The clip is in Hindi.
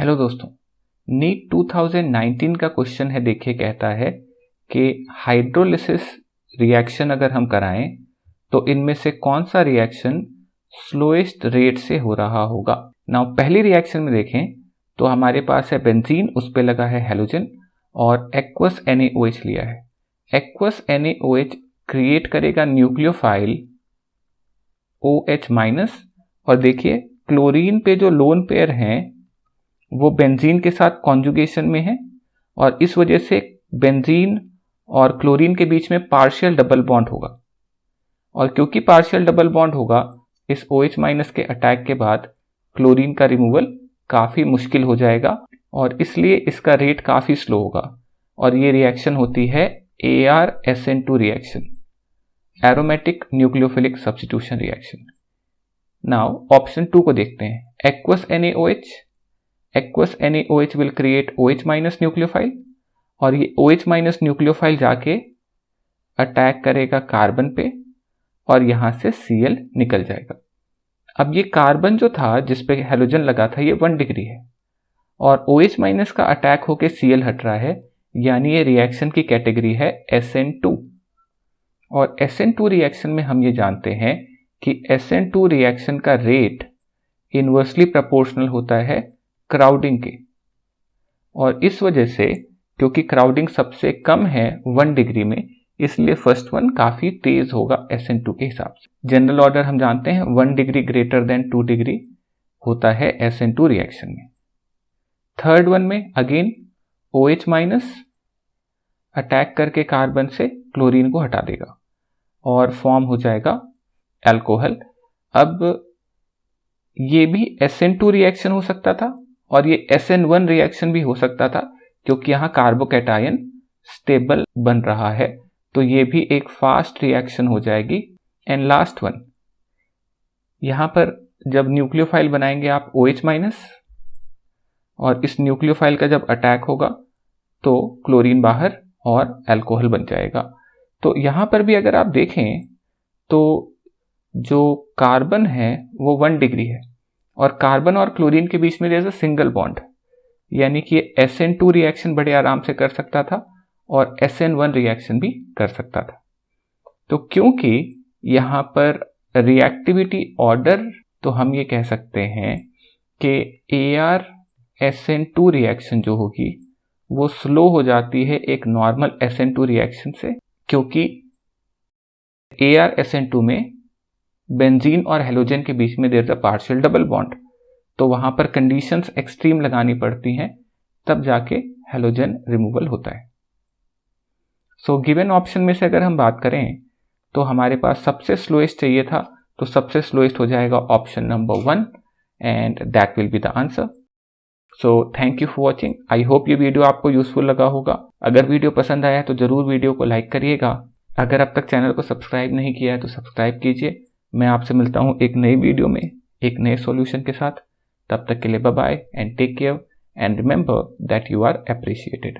हेलो दोस्तों, नीट 2019 का क्वेश्चन है। देखिए, कहता है कि हाइड्रोलिसिस रिएक्शन अगर हम कराएं तो इनमें से कौन सा रिएक्शन स्लोएस्ट रेट से हो रहा होगा। नाउ पहली रिएक्शन में देखें तो हमारे पास है बेंजीन, उस पे लगा है हेलोजन और एक्वस NaOH लिया है। एक्वस NaOH क्रिएट करेगा न्यूक्लियोफाइल OH- और देखिए क्लोरीन पे जो लोन पेयर हैं वो बेंजीन के साथ कॉन्जुगेशन में है और इस वजह से बेंजीन और क्लोरीन के बीच में पार्शियल डबल बॉन्ड होगा। और क्योंकि पार्शियल डबल बॉन्ड होगा, इस OH- के अटैक के बाद क्लोरीन का रिमूवल काफ़ी मुश्किल हो जाएगा और इसलिए इसका रेट काफ़ी स्लो होगा और ये रिएक्शन होती है AR-SN2 reaction, aromatic nucleophilic substitution reaction. Now option 2 को देखते हैं। Aqueous NaOH will create OH- nucleophile और ये OH- न्यूक्लियोफाइल जाके अटैक करेगा कार्बन पे और यहां से Cl निकल जाएगा। अब ये कार्बन जो था जिसपे हेलोजन लगा था ये 1 डिग्री है और OH- का अटैक होके Cl हट रहा है, यानी ये रिएक्शन की कैटेगरी है SN2। और SN2 रिएक्शन में हम ये जानते हैं कि SN2 रिएक्शन का रेट इन्वर्सली प्रोपोर्शनल होता है क्राउडिंग के, और इस वजह से क्योंकि क्राउडिंग सबसे कम है 1 डिग्री में, इसलिए फर्स्ट वन काफी तेज होगा SN2 के हिसाब से। जनरल ऑर्डर हम जानते हैं 1 डिग्री ग्रेटर देन 2 डिग्री होता है SN2 रिएक्शन में। थर्ड वन में अगेन OH- अटैक करके कार्बन से क्लोरीन को हटा देगा और फॉर्म हो जाएगा अल्कोहल। अब ये भी SN2 रिएक्शन हो सकता था और ये SN1 रिएक्शन भी हो सकता था क्योंकि यहाँ कार्बोकैटायन स्टेबल बन रहा है, तो ये भी एक फास्ट रिएक्शन हो जाएगी। एंड लास्ट वन, यहाँ पर जब न्यूक्लियोफाइल बनाएंगे आप OH- और इस न्यूक्लियोफाइल का जब अटैक होगा तो क्लोरीन बाहर और अल्कोहल बन जाएगा। तो यहाँ पर भी अगर आप देखें तो जो कार्बन है वो 1 डिग्री है और कार्बन और क्लोरीन के बीच में there is a single bond, यानी कि SN2 रिएक्शन बड़े आराम से कर सकता था और SN1 रिएक्शन भी कर सकता था। तो क्योंकि यहाँ पर रिएक्टिविटी ऑर्डर, तो हम ये कह सकते हैं कि AR-SN2 रिएक्शन जो होगी वो स्लो हो जाती है एक नॉर्मल SN2 रिएक्शन से, क्योंकि AR-SN2 में बेंजीन और हेलोजन के बीच में there is a partial double bond, तो वहां पर कंडीशंस एक्सट्रीम लगानी पड़ती हैं, तब जाके हेलोजन रिमूवल होता है। सो गिवन ऑप्शन में से अगर हम बात करें तो हमारे पास सबसे स्लोएस्ट चाहिए था, तो सबसे स्लोएस्ट हो जाएगा option number 1 and that will be the answer. So thank you for watching. I hope ये वीडियो आपको यूजफुल लगा होगा। अगर वीडियो पसंद आया तो जरूर वीडियो को लाइक करिएगा। अगर अब तक चैनल को सब्सक्राइब नहीं किया है तो सब्सक्राइब कीजिए। मैं आपसे मिलता हूँ एक नई वीडियो में एक नए सॉल्यूशन के साथ। तब तक के लिए bye bye and take care and remember that you are appreciated.